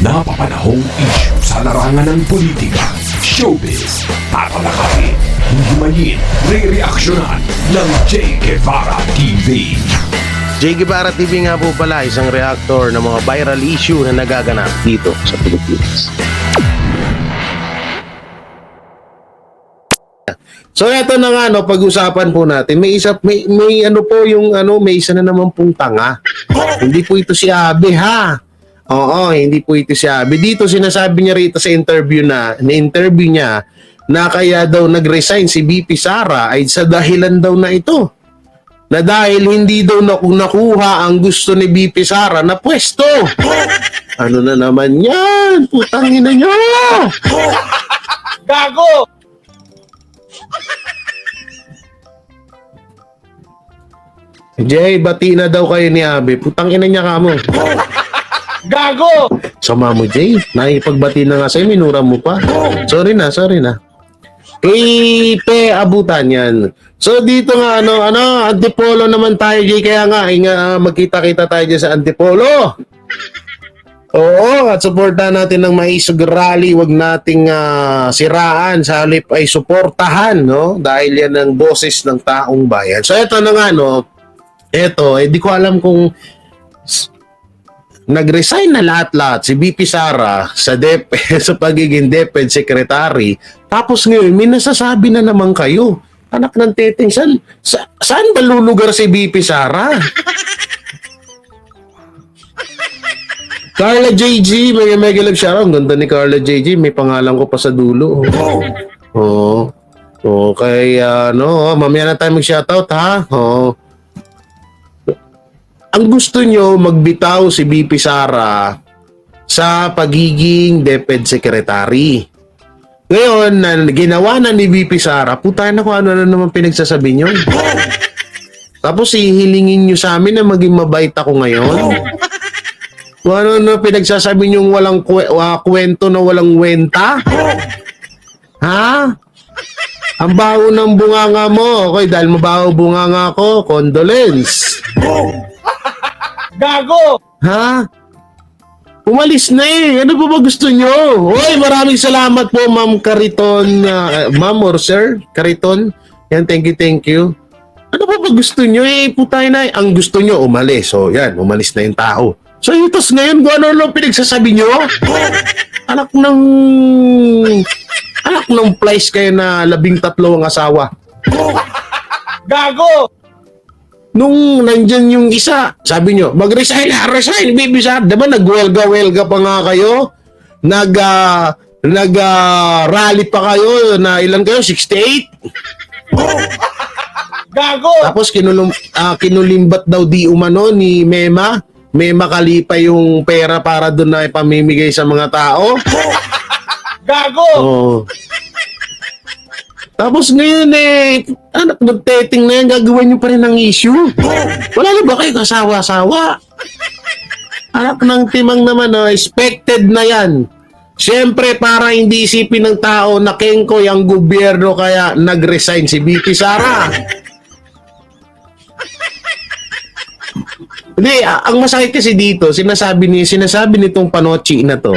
napapanahong issue sa larangan ng politika, showbiz, tatalakayin, hihimayin, re-reaksyonan ng Che Guevara TV. Che Guevara TV nga po pala, isang reactor ng mga viral issue na nagaganap dito sa Pilipinas. So eto na nga, pag-usapan po natin. May isa may isa na naman pong tanga. Hindi po ito si Abe, ha. Oo, hindi po ito si Abe. Dito sinasabi niya rito sa interview niya na kaya daw nag-resign si BP Sara ay sa dahilan daw na ito. Na dahil hindi daw nakuha ang gusto ni BP Sara na pwesto. Ano na naman yan? Putang ina niyo! Gago! Jay, bati na daw kayo ni Abe. Putang ina niya ka mo. Gago! Sama mo, Jay. Nakipagbati na nga sa'yo, minura mo pa. Sorry na. Pe, abutan yan. So, dito nga, Antipolo naman tayo, Jay. Kaya nga, magkita-kita tayo dyan sa Antipolo. Oo, at supportahan natin ng Maisog Rally. Huwag nating siraan. Sa halip ay suportahan, no? Dahil yan ang boses ng taong bayan. So, eto na nga, di ko alam kung nag-resign na lahat-lahat si BP Sara sa sa pagiging DepEd Secretary. Tapos ngayon, may nasasabi na naman kayo. Anak ng teteng, saan ba lulugar si BP Sara? Carla JG, mega love shoutout. Ang ganda ni Carla JG, may pangalan ko pa sa dulo. Oo. Okay, mamaya na tayo mag-shoutout, ha? Oo. Ang gusto nyo magbitaw si BP Sara sa pagiging DepEd Secretary. Ngayon, ginawa na ni BP Sara, putay na kung ano na naman pinagsasabi nyo. Tapos hihilingin nyo sa amin na maging mabait ako ngayon. Kung ano na pinagsasabi nyo walang kwento na walang wenta. Ha? Ang baho ng bunganga mo. Okay, dahil mabaho bunganga ko, condolence. Gago! Ha? Umalis na eh. Ano pa ba gusto nyo? Hoy, maraming salamat po, Ma'am Cariton. Ma'am or Sir Cariton. Yan, thank you. Ano pa ba gusto nyo eh? Putay na eh. Ang gusto nyo, umalis. So, yan, umalis na yung tao. So, itos ngayon, kung ano pinagsasabi nyo? Anak ng place kayo na 13 ang asawa. Gago! Nung nandyan yung isa, sabi nyo, resign, baby sir. Diba nag-welga pa nga kayo? Nag-rally pa kayo na ilan kayo? 68? Gago! Tapos kinulimbat daw di umano ni Mema Kalipa yung pera para doon na ipamimigay sa mga tao. Gago! Oh. Tapos ngayon anak ng teteng na yan, gagawin nyo pa rin ng issue. Wala na ba kayo kasawa-sawa? Anak ng timang naman, expected na yan. Siyempre, para hindi isipin ng tao na kengkoy ang gobyerno kaya nag-resign si BP Sara. Hindi, ang masakit kasi dito, sinasabi nitong Panochi na to,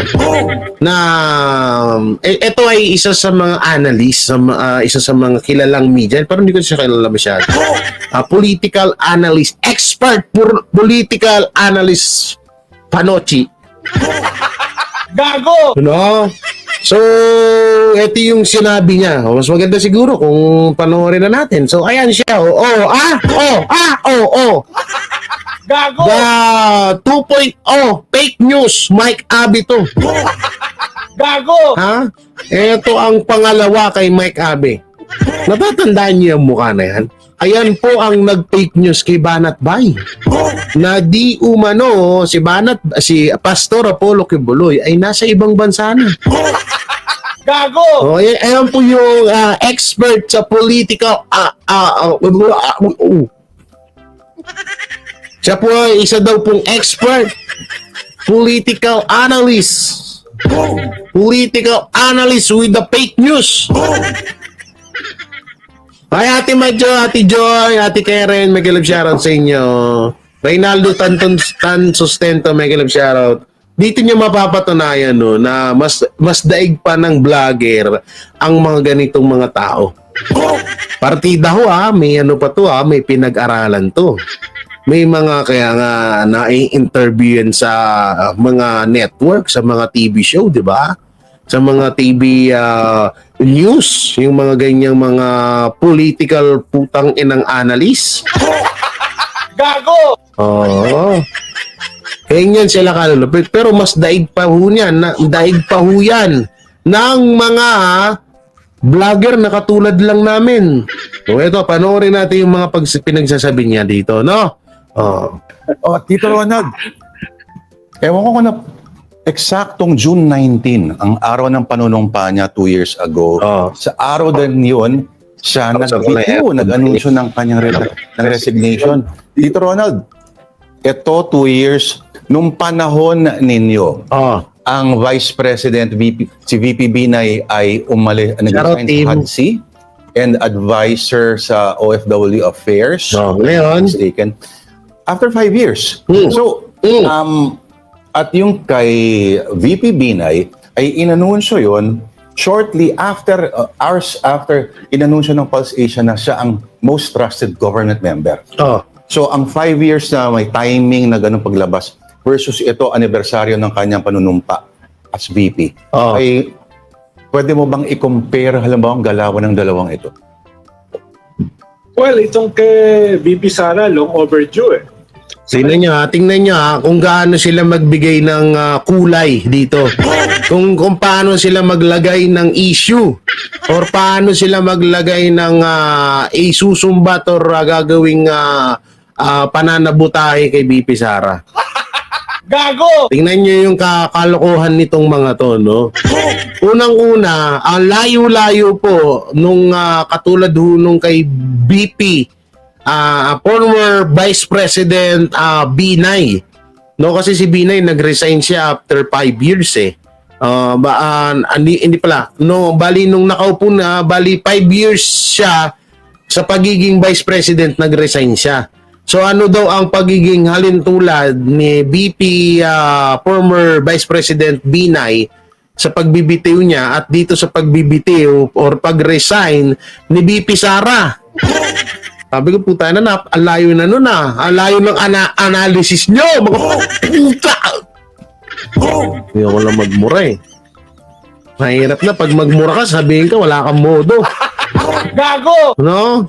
na ito ay isa sa mga analyst, isa sa mga kilalang media, pero hindi ko siya kilala masyado. Political analyst, expert political analyst Panochi. Gago! No? So, ito yung sinabi niya. Mas maganda siguro kung panoorin na natin. So, ayan siya. Gago! The 2.0 fake news, Mike Abe to. Gago! Ha? Ito ang pangalawa kay Mike Abe. Natatandaan niyo yung mukha na yan? Ayan po ang nag-fake news kay Banat Bay. Na di umano si Pastor Apollo Kibuloy ay nasa ibang bansa na. Gago! Ayan po yung expert sa political siya po ay isa daw pong expert political analyst with the fake news. Hi, Ate Madjo, Ate Joy, Ate Karen, mega love shoutout sa inyo. Reynaldo Tan Sustento, mega love shoutout. dito niya mapapatunayan no, na mas daig pa ng vlogger ang mga ganitong mga tao. Partida ho may ano pa to may pinag-aralan to. May mga kaya nga na-interview yan sa mga network, sa mga TV show, di ba? Sa mga TV news, yung mga ganyang mga political putang inang analyst. Gago! Oo. Ganyan sila kalulupit. Pero mas daig pa ho yan, daig pa ho yan ng mga vlogger na katulad lang namin. So ito, panoorin natin yung mga pinagsasabi niya dito, no? Oh. Tito Ronald, ewan ko kung eksaktong June 19, ang araw ng panunumpa niya 2 years ago. Oh. Sa araw din yun, siya nag-anunsyo ng kanyang ng resignation. Tito Ronald, ito 2 years, nung panahon ninyo, Oh. ang Vice President, si VP Binay ay nag-resign sa HADSI and advisor sa OFW Affairs. So, ngayon, Mistaken. After 5 years. Mm. So, Mm. at yung kay VP Binay ay inanunsyo yon shortly after, hours after inanunsyo ng Pulse Asia na siya ang most trusted government member. oh. So, ang 5 years na may timing na ganun paglabas versus ito, anibersaryo ng kanyang panunumpa as VP, Oh. ay pwede mo bang i-compare halimbawa ang galawan ng dalawang ito? Well, itong kay VP Sara, long overdue eh. Tingnan nyo kung gaano sila magbigay ng kulay dito. Kung paano sila maglagay ng issue or paano sila maglagay ng isusumbat or gagawing pananabutahe kay BP Sara. Gago! Tingnan nyo yung kalokohan nitong mga to, no? Unang-una, ang layo-layo po nung katulad ho nung kay BP, former Vice President Binay. No, kasi si Binay nag-resign siya after 5 years eh. Hindi pala. No, bali nung nakaupo na, bali 5 years siya sa pagiging Vice President, nag-resign siya. So ano daw ang pagiging halintulad ni BP former Vice President Binay sa pagbibitiw niya at dito sa pagbibitiw or pag-resign ni BP Sara. Sabi ko, puta na, ang layo na nun ang layo ng analysis nyo, mga puta. Hindi ako lang magmura eh. Mahirap na pag magmura ka, sabihin ka wala kang modo. Gago! No?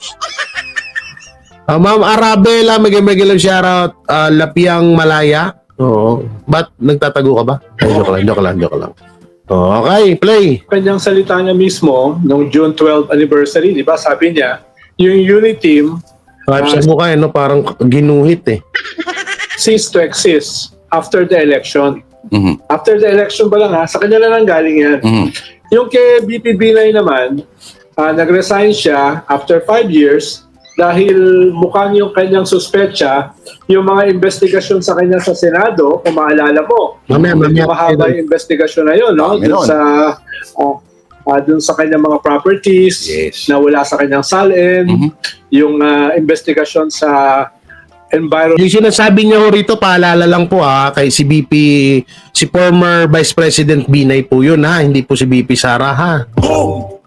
Ma'am Arabella, mag-lang shoutout, Lapiang Malaya. Oo. Ba't nagtatago ka ba? Ay, joke lang. Okay, play. Kanyang salita niya mismo, noong June 12 anniversary, di ba, sabi niya, yung unit team Sa mukha no? Parang ginuhit eh. ceased to exist after the election. Mhm. After the election pa lang sa kanya na lang galing yan. Mhm. Yung kay BP Binay naman, nag-resign siya after 5 years dahil mukhang yung kanyang suspetsa, yung mga investigasyon sa kanya sa Senado, kung maalala mo, Mamaya. mahaba yung investigasyon na yun, no? Dami nun. Dun sa kanyang mga properties Yes. na wala sa kanyang salin, Mhm. yung investigasyon sa environment. Yung sinasabi niya ho rito, paalala lang po kay si BP, si former Vice President Binay po yun hindi po si BP Sara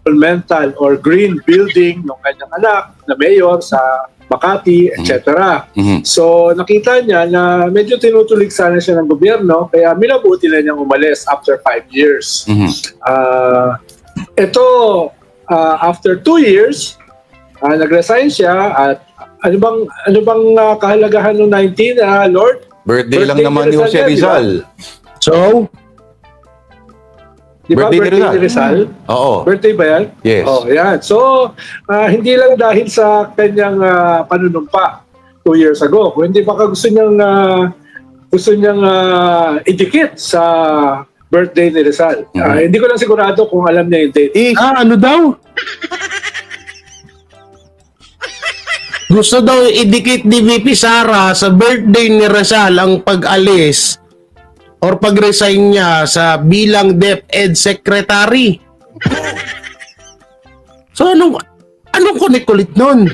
Environmental or green building ng kanyang anak na mayor sa Makati, etc. Mhm. So nakita niya na medyo tinutulig sana siya ng gobyerno kaya minabuti na niyang umalis after 5 years. Mhm. Ito, after 2 years, nag-resign siya at ano bang kahalagahan ng 19, Lord? Birthday lang Birthday naman ni ni Jose Rizal, Rizal. So, Di ba Birthday ni birthday ni Rizal. Rizal? Oo. Birthday ba yan? Yes. Oh, yan. So, hindi lang dahil sa kanyang panunumpa 2 years ago. Kung hindi baka gusto niyang idikit sa birthday ni Rizal. Hindi ko lang sigurado kung alam niya yung date. ano daw? Gusto daw idikit ni VP Sara sa birthday ni Rizal ang pag-alis or pag-resign niya sa bilang DepEd Secretary. So anong kulit nun?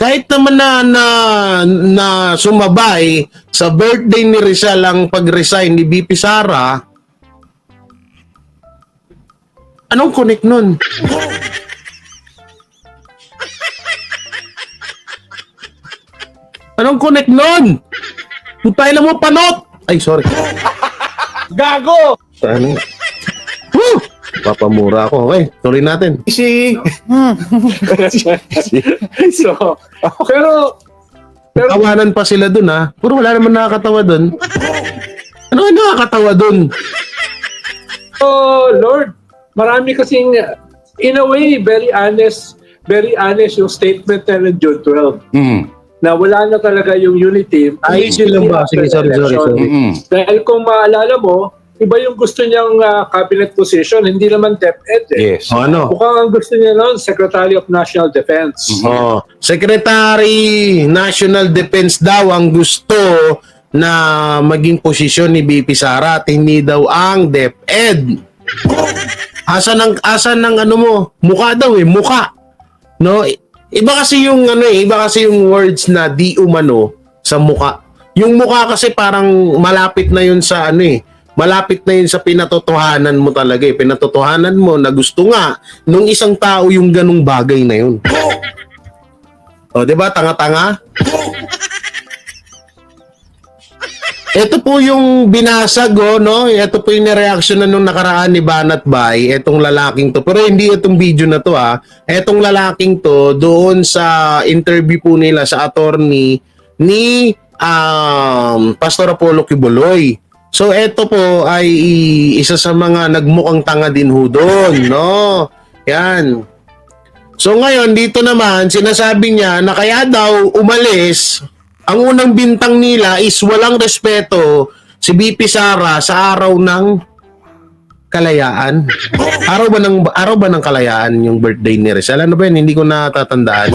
kahit naman na sumabay sa birthday ni Rizal ang pag-resign ni BP Sara, anong connect nun? Anong connect nun? Putay lang mo panot! Ay, sorry. Gago! Ano? Woo! Papamura ako. Okay, tuloy natin. So, pero Tawanan pa sila dun ha. Puro wala naman nakakatawa dun. Ano ang nakakatawa dun? oh, Lord, marami kasing, in a way, very honest yung statement ng June 12. Mm. Na wala na talaga yung unity. Ay, sila ba? Sige, sorry. Mm. Dahil kung maalala mo, iba yung gusto niyang cabinet position, hindi naman DepEd. Yes. O, ano? Mukhang ang gusto niya noon, Secretary of National Defense. Oh, Secretary National Defense daw ang gusto na maging posisyon ni BP Sara at hindi daw ang DepEd. Asan ng ano mo? Mukha daw mukha. No? Iba kasi yung words na di umano sa mukha. Yung mukha kasi parang malapit na yun sa malapit na yun sa pinatotohanan mo talaga Pinatotohanan mo na gusto nga nung isang tao yung ganung bagay na yun. O, di ba? Tanga-tanga? Ito po yung binasag, no? Ito po yung reaction na nung nakaraan ni Banat Bay, etong lalaking to. Pero hindi itong video na to, ha. Etong lalaking to, doon sa interview po nila sa attorney ni Pastor Apollo Kibuloy. So, ito po ay isa sa mga nagmukhang tanga din ho doon, no? Yan. So, ngayon, dito naman, sinasabi niya na kaya daw umalis. Ang unang bintang nila is walang respeto si BP Sara sa araw ng kalayaan. Araw ba ng kalayaan yung birthday ni Rizal? Ano ba yun? Hindi ko natatandaan.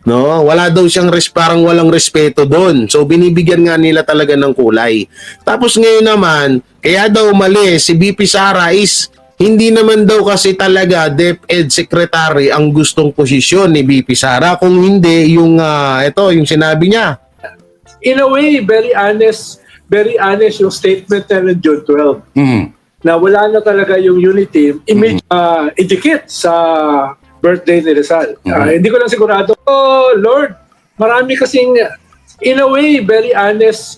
No, wala daw siyang parang walang respeto doon. So binibigyan nga nila talaga ng kulay. Tapos ngayon naman, kaya daw umalis si BP Sara is hindi naman daw kasi talaga DepEd Secretary ang gustong posisyon ni BP Sara, kung hindi yung yung sinabi niya. In a way, very honest yung statement ng June 12. Mm. Na wala na talaga yung unity, idikit sa birthday ni Rizal. Hindi ko lang sigurado. Oh, Lord, marami kasing, in a way, very honest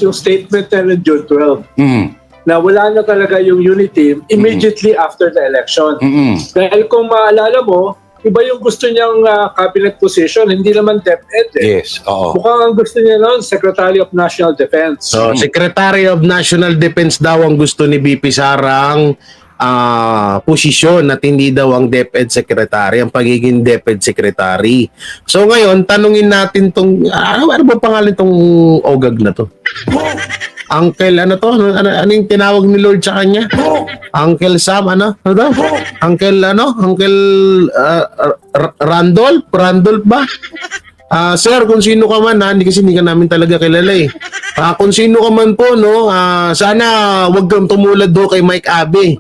yung statement ng June 12. Mm. Na wala na talaga yung unity immediately after the election. Mm. Dahil kung maalala mo, iba yung gusto niyang cabinet position, hindi naman DepEd. Yes. Oo. Mukhang ang gusto niya noon, Secretary of National Defense. So, Secretary of National Defense daw ang gusto ni BP Sarang posisyon at hindi daw ang DepEd Secretary, ang pagiging DepEd Secretary. So ngayon, tanungin natin tong, ano ba pangalan tong ogag na to? Uncle, ano to? Ano yung tinawag ni Lord sa kanya? Uncle Sam, ano? Ano daw? Uncle, Uncle Randolph? Randolph ba? Sir, kung sino ka man, hindi ka namin talaga kilala eh. Kung sino ka man po, no, sana wag kang tumulad do kay Mike Abe.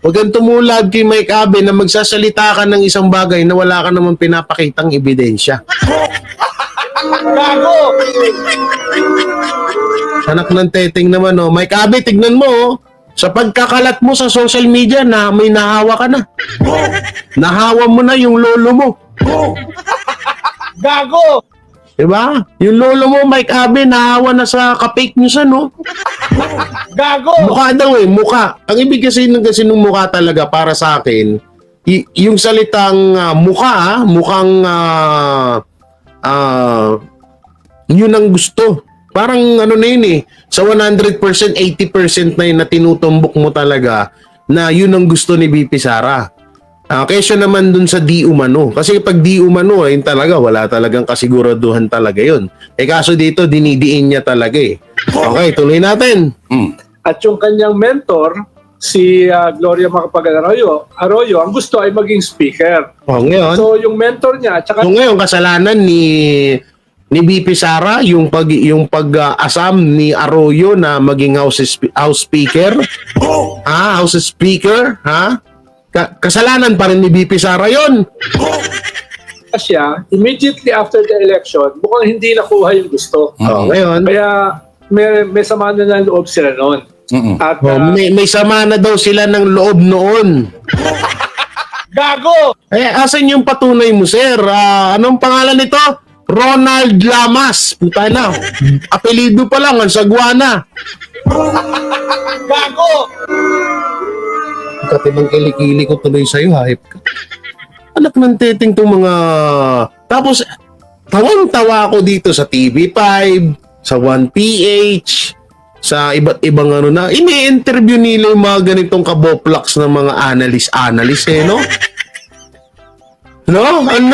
Wag kang tumulad kay Mike Abe na magsasalita ka ng isang bagay na wala ka naman pinapakitang ebidensya. Gago! Anak ng teteng naman, no. Mike Abe, tignan mo, oh. Sa pagkakalat mo sa social media na may nahawa ka na. Nahawa mo na yung lolo mo. Gago! Diba? Yung lolo mo, Mike Abe, nahawa na sa ka-fake news, ano? Gago! Mukha daw mukha. Ang ibig kasi ng mukha talaga para sa akin, yung salitang mukha, mukhang yun ang gusto. Parang ano na yun sa 100%, 80% na yun na tinutumbok mo talaga na yun ang gusto ni BP Sara. Kesyo naman dun sa di umano. Kasi pag di umano, yun talaga, wala talagang kasiguraduhan talaga yun. Kaso dito, dinidiin niya talaga Okay, tuloy natin. At yung kanyang mentor, si Gloria Macapagal-Arroyo, ang gusto ay maging speaker. Ngayon, So yung mentor niya, at saka ngayon, kasalanan ni BP Sara yung pag-asam ni Arroyo na maging House Speaker. House Speaker, Kasalanan pa rin ni BP Sara 'yon. siya, immediately after the election, mukhang hindi nakuha yung gusto. Ngayon, Kaya may sama na ng loob sila noon. At may sama na daw sila ng loob noon. Gago! Asan yung patunay mo, sir? Anong pangalan nito? Ronald Lamas. Puta na. Apelido pa lang, ang sagwana. Gago! Katibang kilikili ko tuloy sa'yo, hype ka. Anak ng teteng tong mga... Tapos, tawang-tawa ako dito sa TV5, sa 1PH, sa iba't ibang ano na. Ini-interview nila yung mga ganitong kaboplaks ng mga analyst no? No? Ang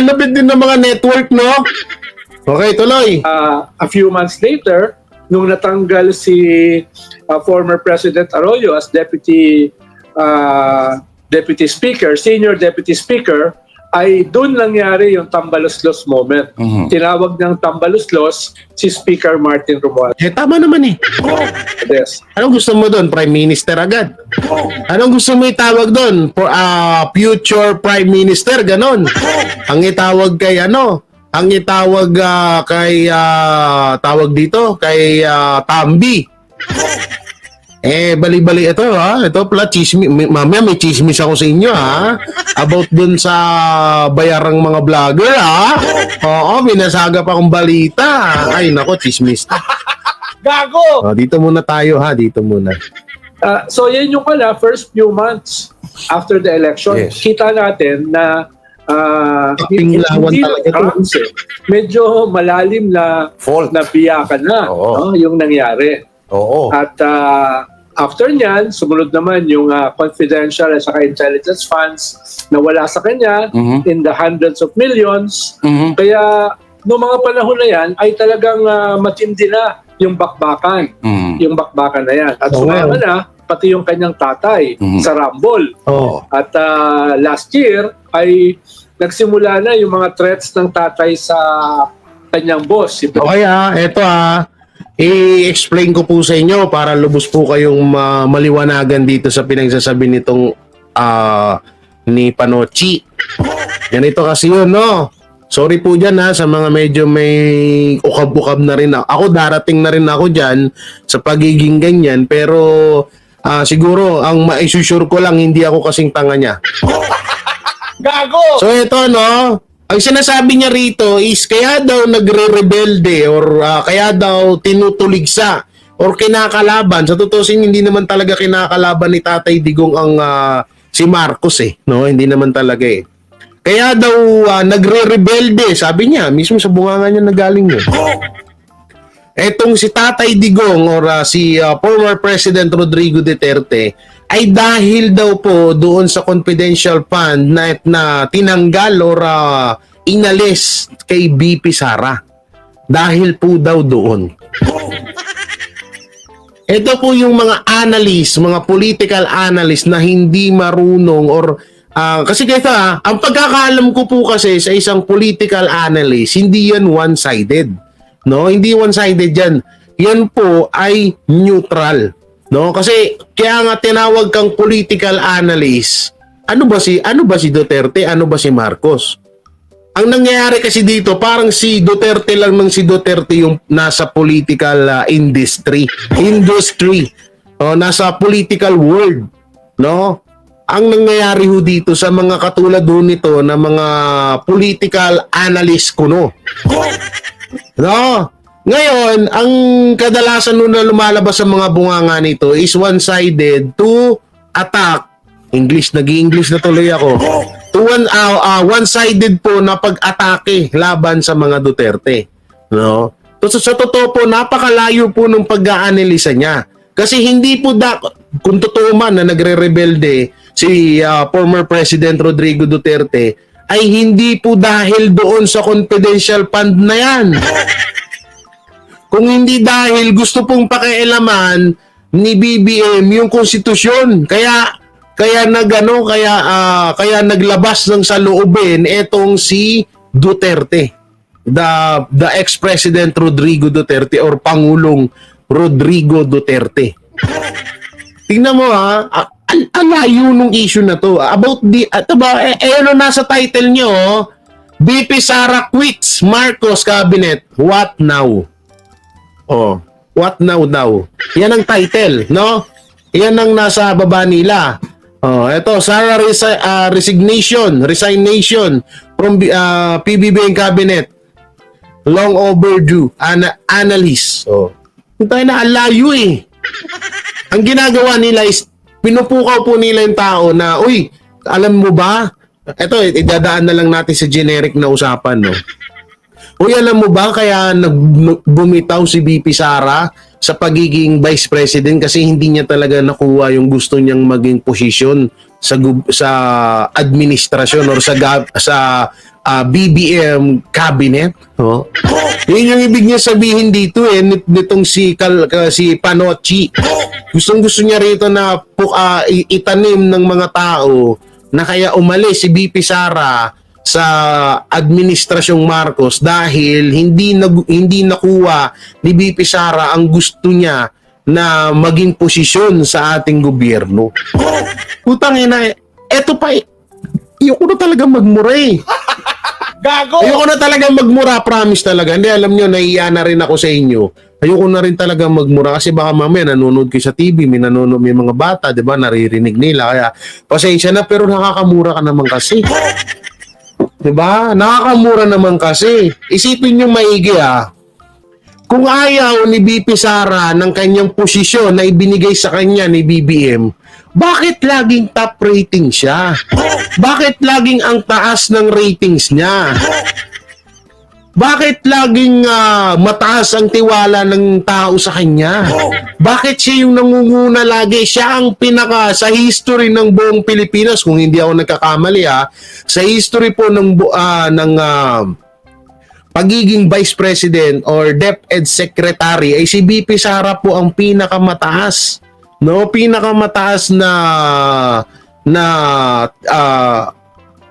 lupit din ng mga network, no? Okay, tuloy. a few months later, nung natanggal si former President Arroyo as Deputy Speaker, Senior Deputy Speaker, ay doon nangyari yung tambaluslos moment. Tinawag ng tambaluslos si Speaker Martin Romualdez. Tama naman eh. Yes. Anong gusto mo doon? Prime Minister agad. Anong gusto mo itawag doon? For future Prime Minister, ganon. Ang itawag kay ano? Ang itawag kay tawag dito kay Tambi. Bali-bali ito ha. Ito pala mamaya may chismis ako sa inyo ha. About dun sa bayarang mga vlogger ha. Oo, binasagap akong balita. Ay nako, chismis. Gago! Dito muna tayo ha, dito muna. So yan yung first few months after the election, Yes. kita natin na Pinglawan hindi talaga lang ito. crimes, medyo malalim na Fault. nabiyakan na Oo. yung nangyari. Oo. At after niyan, sumunod naman yung confidential at saka intelligence funds na wala sa kanya in the hundreds of millions. Kaya noong mga panahon na yan ay talagang matindi na yung bakbakan. Yung bakbakan na yan. At sumama na pati yung kanyang tatay sa Rambol. Oh. At last year ay nagsimula na yung mga threats ng tatay sa kanyang boss. Si Okay eto i-explain ko po sa inyo para lubos po kayong maliwanagan dito sa pinagsasabi nitong ni Panochi. Ganito kasi yun, no? Sorry po dyan sa mga medyo may ukab-ukab na rin. Ako darating na rin ako dyan sa pagiging ganyan, pero siguro ang maisusure ko lang hindi ako kasing tanga niya. Gago! So ito, no? Ang sinasabi niya rito is kaya daw nagre-rebelde or kaya daw tinutuligsa or kinakalaban. Sa tutusin, hindi naman talaga kinakalaban ni Tatay Digong ang si Marcos no? Hindi naman talaga Kaya daw nagre-rebelde, sabi niya, mismo sa bunganga niya nagaling yun. Etong si Tatay Digong or si former President Rodrigo Duterte ay dahil daw po doon sa confidential fund na tinanggal or inalis kay BP Sara. Dahil po daw doon. Ito po yung mga analyst, mga political analyst na hindi marunong or kasi kaya ang pagkakaalam ko po kasi sa isang political analyst, hindi yan one-sided. No, hindi one-sided yan. Yan po ay neutral. No, kasi kaya nga tinawag kang political analyst. Ano ba si Duterte? Ano ba si Marcos? Ang nangyayari kasi dito, parang si Duterte lang ng si Duterte yung nasa political industry. Nasa political world, no? Ang nangyayari ho dito sa mga katulad ho nito na mga political analyst kuno. No? Ngayon, ang kadalasan nun na lumalabas sa mga bunganga nito is one-sided to attack. Nag-i-English na tuloy ako. To one-sided po na pag-atake laban sa mga Duterte. No? Sa totoo po, napakalayo po ng pag-aanalisa niya. Kasi hindi po kung totoo man na nagre-rebelde si former President Rodrigo Duterte, ay hindi po dahil doon sa confidential fund na yan. Kung hindi dahil gusto pong pakialaman ni BBM yung konstitusyon. Kaya naglabas ng saloobin etong si Duterte. The ex-president Rodrigo Duterte or Pangulong Rodrigo Duterte. Tingnan mo ang layo nung issue na to. About nasa title nyo, BP Sara quits Marcos cabinet. What now? Oh, what now daw? Yan ang title, no? Yan ang nasa baba nila. Oh, eto, Sara resignation from PBBM cabinet. Long overdue. Analyst. Oh. Tayo na alayo eh. Ang ginagawa nila is pinupukaw po nila yung tao na, uy, alam mo ba? Ito, idadaan na lang natin sa generic na usapan, no? Uy, alam mo ba kaya bumitaw si BP Sara sa pagiging vice president kasi hindi niya talaga nakuha yung gusto niyang maging posisyon sa administrasyon or sa BBM cabinet. Oh. Yun yung ibig niya sabihin dito nitong si Panocchi. Gustong-gusto niya rito na itanim ng mga tao na kaya umalis si BP Sara sa administrasyong Marcos dahil hindi nakuha ni BP Sara ang gusto niya na maging posisyon sa ating gobyerno. Putang ina, eto pa ayoko na talaga magmura eh. Gago! Ayoko na talaga magmura, promise talaga. Hindi, alam nyo, nahiya na rin ako sa inyo. Ayoko na rin talaga magmura kasi baka mamaya nanonood kayo sa TV, may mga bata, di ba, naririnig nila. Kaya, pasensya na, pero nakakamura ka naman kasi. Di ba? Nakakamura naman kasi. Isipin nyo maigi kung ayaw ni BP Sara ng kanyang posisyon na ibinigay sa kanya ni BBM, bakit laging top rating siya? Bakit laging ang taas ng ratings niya? Bakit laging mataas ang tiwala ng tao sa kanya? Bakit siya yung nangunguna lagi? Siya ang pinaka sa history ng buong Pilipinas, kung hindi ako nagkakamali sa history po ng pagiging Vice President or DepEd Secretary ay si BP Sara po ang pinakamataas. No, pinakamataas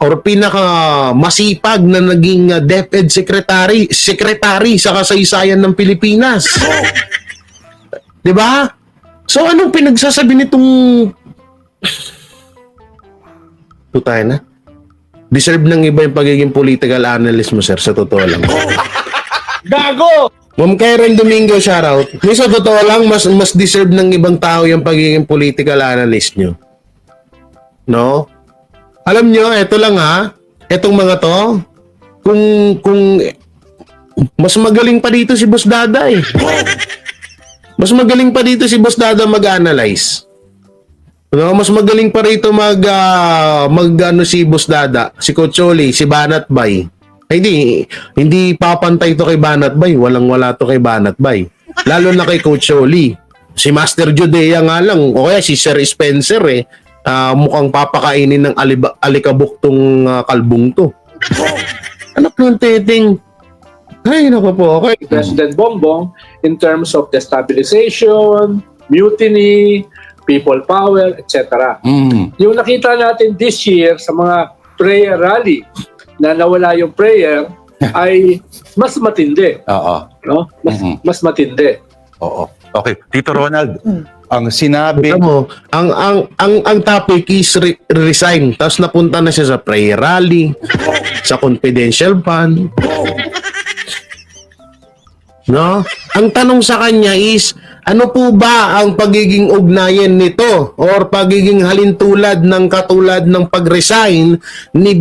or pinakamasipag na naging DepEd Secretary sa kasaysayan ng Pilipinas. 'Di ba? So anong pinagsasabi nitong putay na? Deserve ng iba yung pagiging political analyst mo, sir, sa totoo lang. Gago! Ma'am Karen Domingo, shoutout. Sa totoo lang, mas deserve ng ibang tao yung pagiging political analyst nyo. No? Alam nyo, eto lang etong mga to, kung mas magaling pa dito si Boss Dada eh. Mas magaling pa dito si Boss Dada mag-analyze. No, mas magaling pa rito si Boss Dada, si Coach Oli, si Banat Bay. Hindi papantay to kay Banat Bay, walang-wala to kay Banat Bay. Lalo na kay Coach Oli. Si Master Judea nga lang, o kaya si Sir Spencer mukhang papakainin ng alikabok tong kalbong to. Anak ng teteng. Ay, naku po, okay. President Bongbong in terms of destabilization, mutiny, people power, etc. Yung nakita natin this year sa mga prayer rally na nawala yung prayer ay mas matindi. Oo. No? Mas matindi. Oo. Okay, Tito Ronald, ang sinabi mo, ang topic is resign. Tapos napunta na siya sa prayer rally, sa confidential fund. No? Ang tanong sa kanya is, ano po ba ang pagiging ugnayan nito or pagiging halintulad ng katulad ng pag-resign ni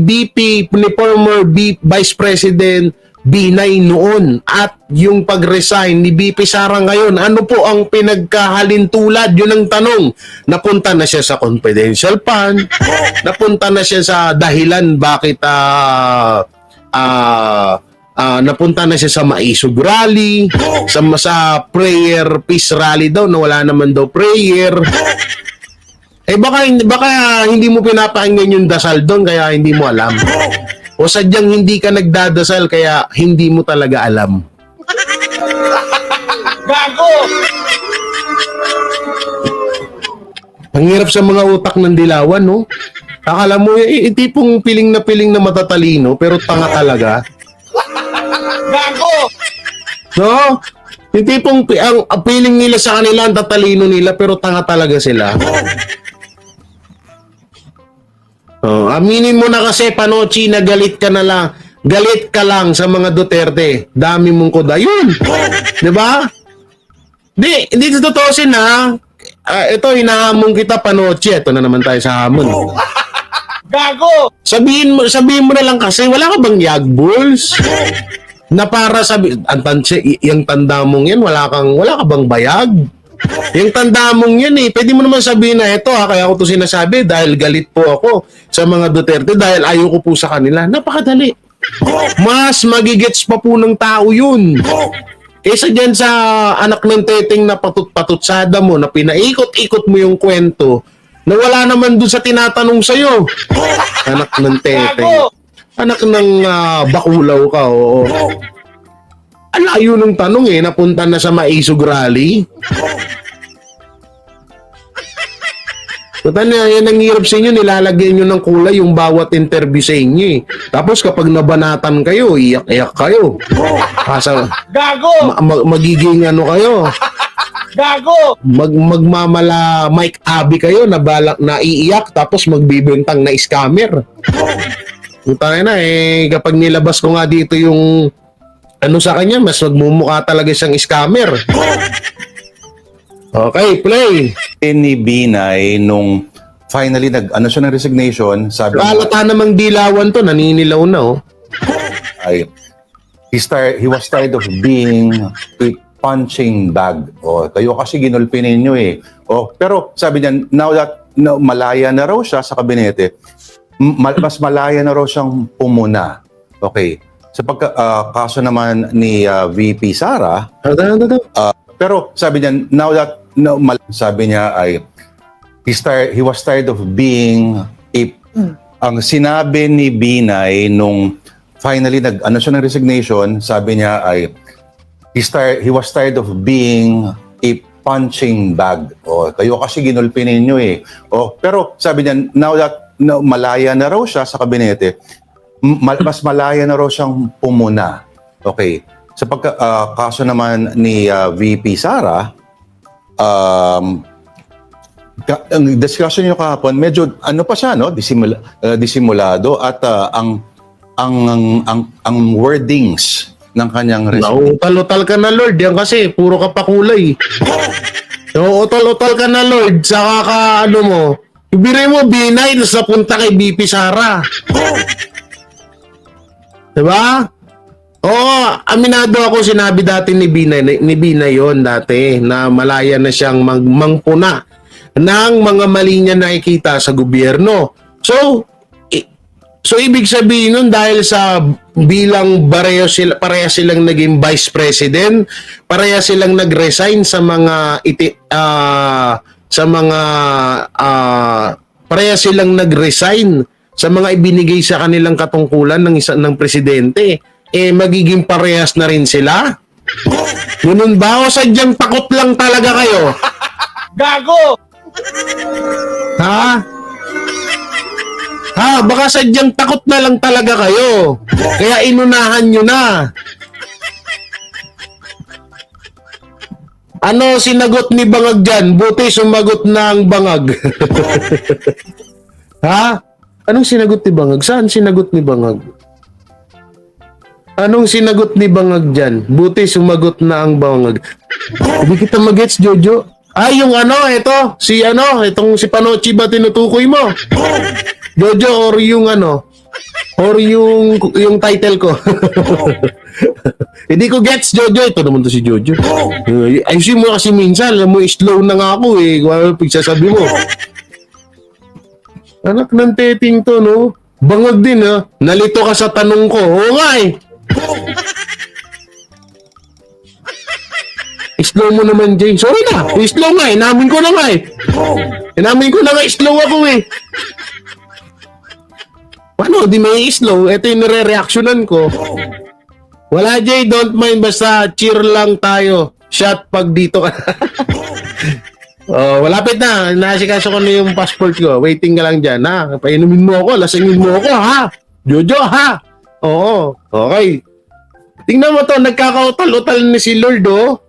former Vice President Binay noon at yung pag-resign ni BP Sara ngayon? Ano po ang pinagkahalintulad? Yun ang tanong. Napunta na siya sa confidential fund, napunta na siya sa dahilan bakit napunta na siya sa Maisog Rally, sa prayer peace rally daw na wala naman daw prayer. Baka hindi mo pinapakinggan yung dasal doon kaya hindi mo alam. O sadyang hindi ka nagdadasal kaya hindi mo talaga alam. Gago! Ang hirap sa mga utak ng dilawan, no? Akala mo, tipong piling na matatalino pero tanga talaga. Gago! No? Yung tipong ang feeling nila sa kanila, ang tatalino nila, pero tanga talaga sila. Aminin mo na kasi, Panocchi, na galit ka na lang. galit ka lang sa mga Duterte. Dami mong kuda. Yun! Di ba? Hindi totoo na. Ito, hinahamon kita panoche. Ito na naman tayo sa hamon. Gago! Sabihin mo na lang kasi, wala ka bang yagbuls? Na para yung tanda mong yan, wala ka bang bayag? Yung tanda mong yan pwede mo naman sabihin na ito kaya ako to sinasabi dahil galit po ako sa mga Duterte dahil ayoko po sa kanila. Napakadali. Mas magigets pa po ng tao yun. Kaysa dyan sa anak ng teteng na patut-patutsada mo, na pinaikot-ikot mo yung kwento, na wala naman dun sa tinatanong sa'yo. Anak ng teteng. Anak ng bakulaw ka, oo. Alayo ng tanong napunta na sa Maisog Rally. Yan ang hirap sa inyo, nilalagyan nyo ng kulay yung bawat interview sa inyo Tapos kapag nabanatan kayo, iyak-iyak kayo. Gago! Magiging kayo. Gago! Magmamala Mike Abby kayo na balak na iiyak tapos magbibintang na scammer. Tayo na kapag nilabas ko nga dito yung sa kanya, mas magmumukha talaga siyang scammer. Okay, play. Ni Binay nung finally siya ng resignation, sabi Halata namang dilawan to, naninilaw na ay he was tired of being a punching bag. Kayo kasi ginulpi ninyo pero sabi niya, now that malaya na raw siya sa kabinete, mas malaya na raw siyang pumuna. Okay. Sa kaso naman ni VP Sara, pero sabi niya, sabi niya ay he was tired of being ang sinabi ni Binay nung finally siya ng resignation, sabi niya ay he was tired of being a punching bag. Kayo kasi ginulpi ninyo pero sabi niya, now that malaya na raw siya sa kabinete, mas malaya na raw siyang pumuna. Okay. Sa kaso naman ni VP Sara, ang discussion niyo kahapon, medyo pa siya, disimulado at ang wordings ng kanyang resume. Nautal-utal ka na, Lord. Yan kasi, puro ka pa kulay. Utal-utal ka na, Lord. Saka ka, mo, ibigay mo, Binay, sa punta kay VP Sara. Diba? Oo, aminado ako, sinabi dati ni Binay yon dati, na malaya na siyang mangpuna ng mga mali niya nakikita sa gobyerno. So ibig sabihin nun, dahil sa bilang pareha silang naging vice president, pareha silang nag-resign sa mga pareha silang nag-resign sa mga ibinigay sa kanilang katungkulan ng presidente, magiging parehas na rin sila? Ganun ba? O sadyang takot lang talaga kayo? Gago! Ha? Baka sadyang takot na lang talaga kayo. Kaya inunahan nyo na. Ano sinagot ni Bangag dyan? Buti sumagot na ang Bangag. Ha? Anong sinagot ni Bangag? Saan sinagot ni Bangag? Anong sinagot ni Bangag dyan? Buti sumagot na ang Bangag. Hindi kita mag-gets, Jojo. Yung ito. Itong si Panochi ba tinutukoy mo? Jojo, or yung or yung title ko. Hindi ko gets, Jojo. Ito naman to si Jojo. Ayusin mo kasi minsan, alam mo, slow na nga ako Kung pagsasabi mo. Anak ng teting to, no? Bangag din, Nalito ka sa tanong ko. Oo nga slow mo naman, Jay. Sorry na. Slow nga Inamin ko na nga Inamin ko na nga slow ako Paano? Di may slow. Ito yung nare-reactionan ko. Wala, Jay. Don't mind. Basta cheer lang tayo. Shot pag dito ka. Malapit na. Nasikaso ko na yung passport ko. Waiting ka lang dyan, ha? Painumin mo ako. Lasingin mo ako, ha? Jojo, ha? Oo. Okay. Tingnan mo to. Nagkakautal-utal ni si Lord,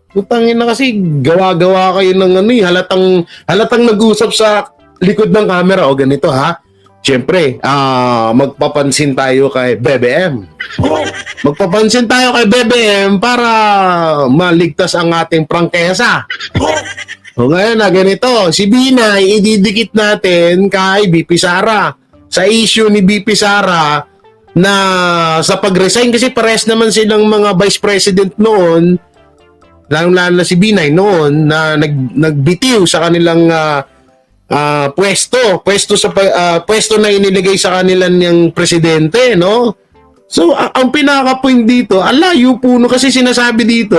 Putangin na kasi gawa-gawa kayo ng halatang nag-usap sa likod ng camera. Ganito, ha? Siyempre, magpapansin tayo kay BBM. Magpapansin tayo kay BBM para maligtas ang ating prangkesa. O ngayon na ganito, si Binay, ididikit natin kay BP Sara. Sa issue ni BP Sara na sa pag-resign, kasi pares naman silang mga vice president noon, lalong-lalo na si Binay noon, na nagbitiw sa kanilang pwesto na iniligay sa kanila ng presidente, no? So, ang pinaka-point dito, alayo po, no, kasi sinasabi dito,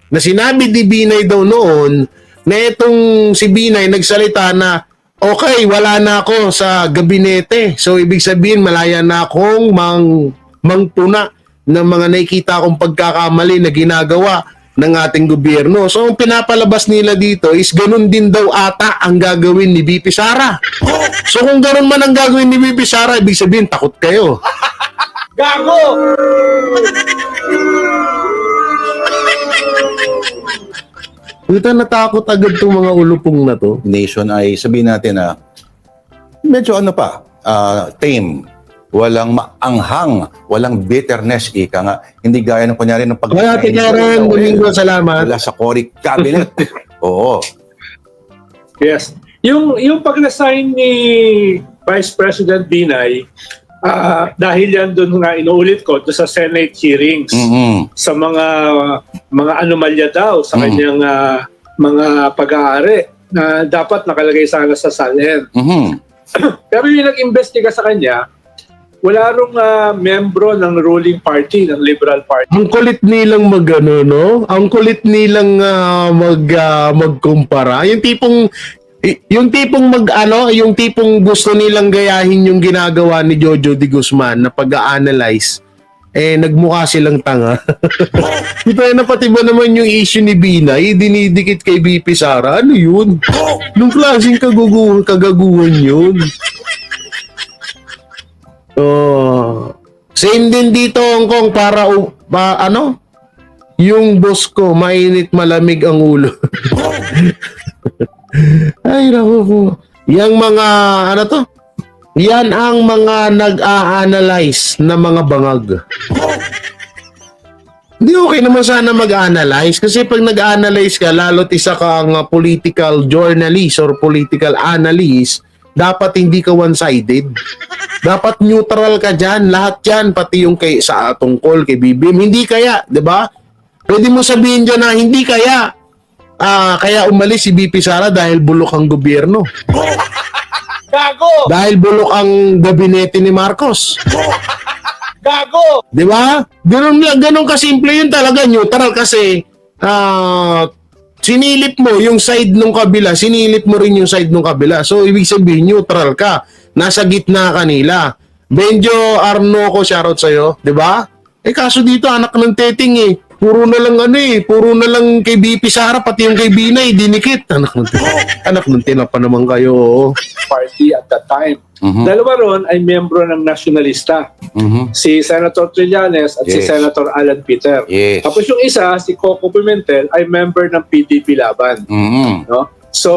na sinabi ni Binay daw noon, na itong si Binay nagsalita na, okay, wala na ako sa gabinete. So, ibig sabihin, malaya na akong mangtuna ng mga nakikita kong pagkakamali na ginagawa ng ating gobyerno. So, ang pinapalabas nila dito is ganun din daw ata ang gagawin ni BP Sara. So, kung ganun man ang gagawin ni BP Sara, ibig sabihin, takot kayo. Gago! Ito, natakot agad itong mga ulupong na to. Nation ay sabihin natin na medyo tame, walang maanghang, walang bitterness, ika nga. Hindi gaya ng kunyari ng Kaya, Tikaran, Domingo, salamat. Wala sa Cory Cabinet. Oo. Yes. Yung pag-resign ni Vice President Binay, dahil yan doon nga inuulit ko doon sa Senate hearings Mhm. sa mga anomalya daw sa kanyang mga pag-aari na dapat nakalagay sana sa SALN. Mhm. Pero yung nag-imbestiga sa kanya, wala rong membro ng ruling party, ng Liberal Party. Ang kulit nilang magano, no? Ang kulit nilang magkumpara. Yung tipong gusto nilang gayahin yung ginagawa ni Jojo de Guzman na pag-a-analyze, nagmukha silang tanga. Ito na pati ba naman yung issue ni Binay, dinidikit kay BP Sara, ano yun? Nung klaseng kagaguhan yun. Same din dito, Hong Kong, para yung boss ko, mainit malamig ang ulo. Ay, naku po. Yang mga, yan ang mga nag-a-analyze na mga bangag. Hindi, okay naman sana mag-analyze kasi pag nag-analyze ka, lalo't isa kang political journalist or political analyst, dapat hindi ka one-sided. Dapat neutral ka dyan. Lahat yan, pati yung sa tungkol kay BBM. Hindi kaya, di ba? Pwede mo sabihin dyan na hindi kaya. Kaya umalis si BP Sara dahil bulok ang gobyerno. Gago! Dahil bulok ang gabinete ni Marcos. Gago! Di ba? Ganun kasimple yun talaga, neutral kasi sinilip mo yung side nung kabila, sinilip mo rin yung side nung kabila. So, ibig sabihin, neutral ka. Nasa gitna kanila. Benjo Arnoco, shoutout sa'yo. Di ba? Kaso dito, anak ng teting Puro na lang kay BP Sara, pati yung kay Binay, dinikit. Anak ng tina pa naman kayo. Party at that time. Mhm. Dalawa ron ay membro ng Nacionalista. Mhm. Si Senator Trillanes at si Yes. Senator Alan Peter. Yes. Tapos yung isa, si Coco Pimentel, ay member ng PDP Laban. Mhm. No? So,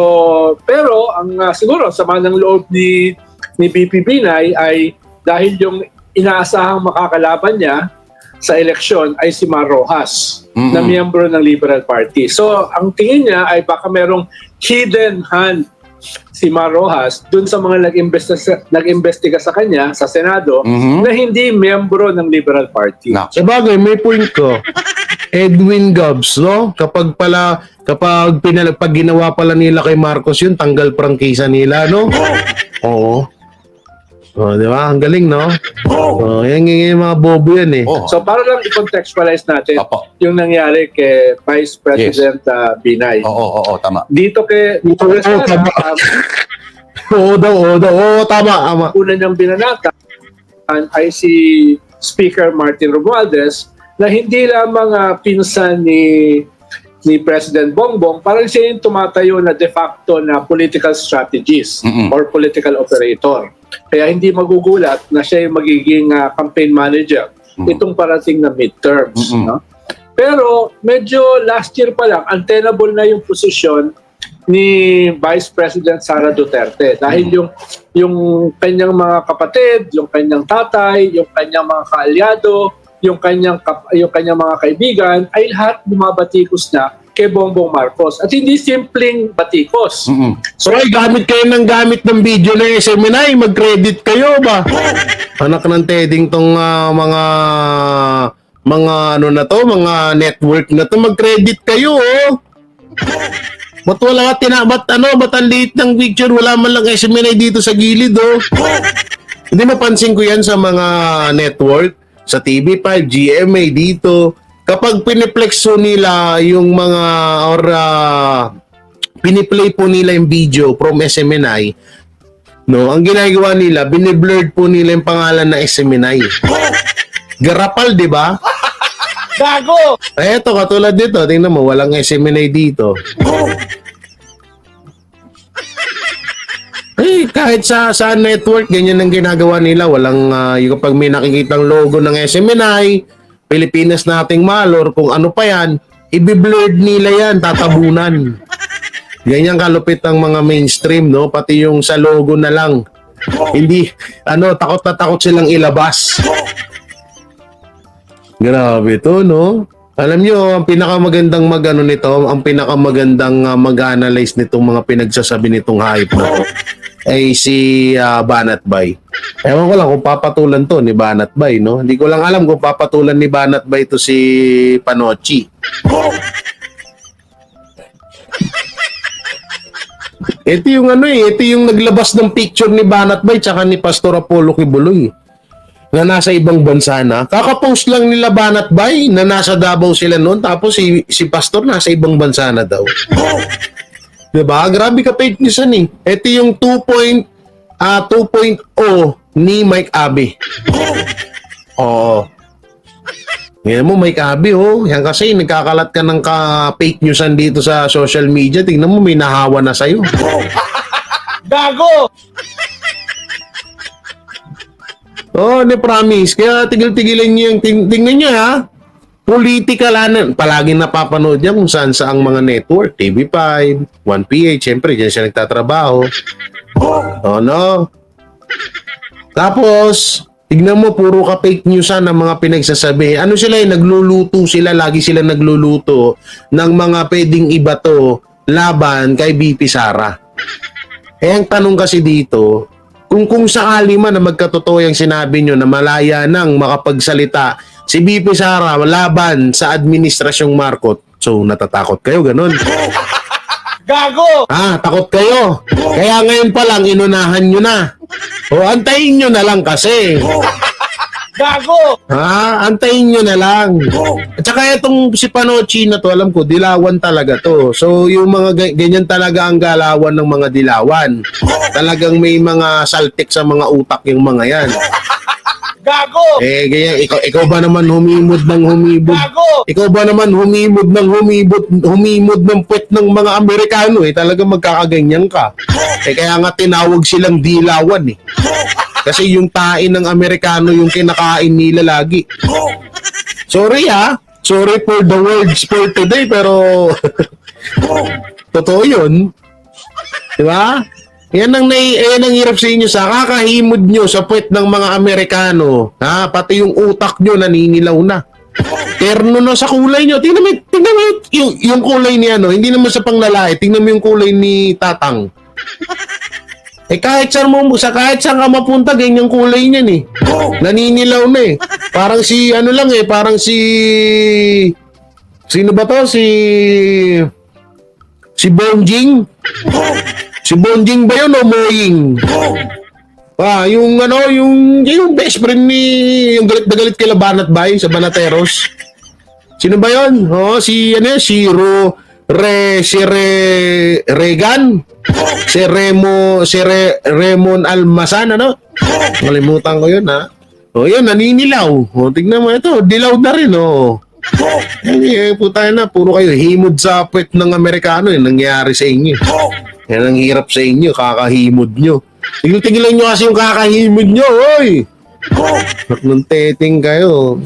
pero ang siguro sama ng loob ni BP Binay ay dahil yung inaasahang makakalaban niya sa eleksyon ay si Mar Rojas na miyembro ng Liberal Party. So, ang tingin niya ay baka merong hidden hand si Mar Rojas dun sa mga nag-imbestiga sa kanya sa Senado Mhm. na hindi miyembro ng Liberal Party. Na- Sabagay, may point ko. Edwin Gabs, no? Kapag ginawa pala nila kay Marcos yun, tanggal prangkisa nila, no? Oo. Di ba? Ang galing, no? Yan yung mga bobo yan Oh. So, para lang i-contextualize natin Opo. yung nangyari kay Vice President Binay. Oo, tama. Dito kay tama. Oo, tama. una niyang binanatan ay si Speaker Martin Romualdez na hindi lamang pinsan ni President Bongbong, parang siya yung tumatayo na de facto na political strategist Mm-mm. or political operator. Kaya hindi magugulat na siya yung magiging campaign manager itong parating na midterms. Mm-mm. No? Pero medyo last year pa lang, untenable na yung posisyon Vice President Sara Duterte dahil yung kanyang mga kapatid, yung kanyang tatay, yung kanyang mga kaalyado, yung kanyang mga kaibigan ay lahat bumabatikos na kay Bongbong Marcos. At hindi simpleng batikos. So ay gamit kayo ng video ng SMNI, mag-credit kayo ba? Anak ng teding tong mga ano na to, mga network na to, mag-credit kayo oh. Ba't wala ba't ang liit ng picture, wala man lang SMNI dito sa gilid oh. Hindi napansin ko yan sa mga network, sa TV5, GMA dito. Kapag piniplex nila yung mga piniplay po nila yung video from SMNI, no, ang ginagawa nila, biniblurred po nila yung pangalan ng SMNI. Garapal, di ba? Gago! Eh, eto, katulad dito, tingnan mo, walang SMNI dito. Eh, kahit sa network, ganyan ang ginagawa nila. Walang, yung kapag may nakikitang logo ng SMNI, Pilipinas nating malor, kung ano pa yan, i-blurred nila yan, tatabunan. Ganyan kalupit ang mga mainstream, no? Pati yung sa logo na lang. Hindi, takot na takot silang ilabas. Grabe to, no? Alam nyo, ang pinakamagandang ang pinakamagandang mag-analyze nitong mga pinagsasabi nitong hype na to, ay si Banat Bay. Ewan ko lang kung papatulan to ni Banat Bay, no? Hindi ko lang alam kung papatulan ni Banat Bay to si Panochi. Ito yung naglabas ng picture ni Banat Bay tsaka ni Pastor Apollo Kibuloy na nasa ibang bansa na. Kakapost lang nila Banat Bay na nasa Davao sila noon, tapos si Pastor nasa ibang bansa na daw. Diba? Grabe ka fake news yan eh. Ito yung 2.0 ni Mike Abe. Oo. Ngayon mo, Mike Abe, oh. Yan kasi, nagkakalat ka ng fake newsan dito sa social media. Tingnan mo, may nahawa na sa'yo. Gago! Oh, promise. Kaya tigil-tigilan niyo yung tingnan niyo ha. Political palaging napapanood niya kung saan sa ang mga network, TV5, 1PH, syempre diyan siya nagtatrabaho. Oh no. Tapos, tignan mo puro ka fake newsan ng mga pinagsasabi. Ano sila nagluluto sila, lagi sila nagluluto ng mga pwedeng iba to laban kay BP Sara. Eh ang tanong kasi dito, kung sakali man na magkatotoo yung sinabi nyo na malaya nang makapagsalita si BP Sara laban sa administrasyong Marcos, so natatakot kayo, ganun. Gago! Takot kayo. Kaya ngayon pa lang, inunahan nyo na. O, antayin nyo na lang kasi. Gago! Antayin nyo na lang. At saka itong si Panochi na to, alam ko, dilawan talaga to. So, yung mga ganyan talaga ang galawan ng mga dilawan. Talagang may mga saltik sa mga utak yung mga yan. Gago! Eh, ganyan, ikaw ba naman humimod ng humibod? Gago! Ikaw ba naman humimod ng puwet ng mga Amerikano eh, talagang magkakaganyan ka. Eh, kaya nga tinawag silang dilawan eh. Kasi yung tain ng Amerikano yung kinakain nila lagi. Sorry sorry for the words for today, pero totoo yun. Diba? Yan ang hirap sa inyo sa kakahimod nyo sa puwet ng mga Amerikano. Pati yung utak nyo naninilaw na. Terno na sa kulay nyo. Tingnan mo yung kulay ni hindi naman sa panglalait. Tingnan mo yung kulay ni Tatang. Kahit saan ka mapunta, ganyang kulay niyan eh. Naninilaw na eh. Parang parang sino ba to? Si Bonjing. Si Bonjing ba yun o Moying? Yung best friend yung galit na galit kay Banat Bay sa Banateros. Sino ba yun? Si Regan? Si Raymond Almasan, Nalimutan ko yun, yun, naninilaw. Tignan mo ito, dilaw na rin, Puta na, puro kayo himod sa puwet ng Amerikano, nangyayari sa inyo. Yan ang hirap sa inyo, kakahimod nyo. Tigil-tigilan nyo kasi yung kakahimod nyo, oy! Nagmunteting kayo.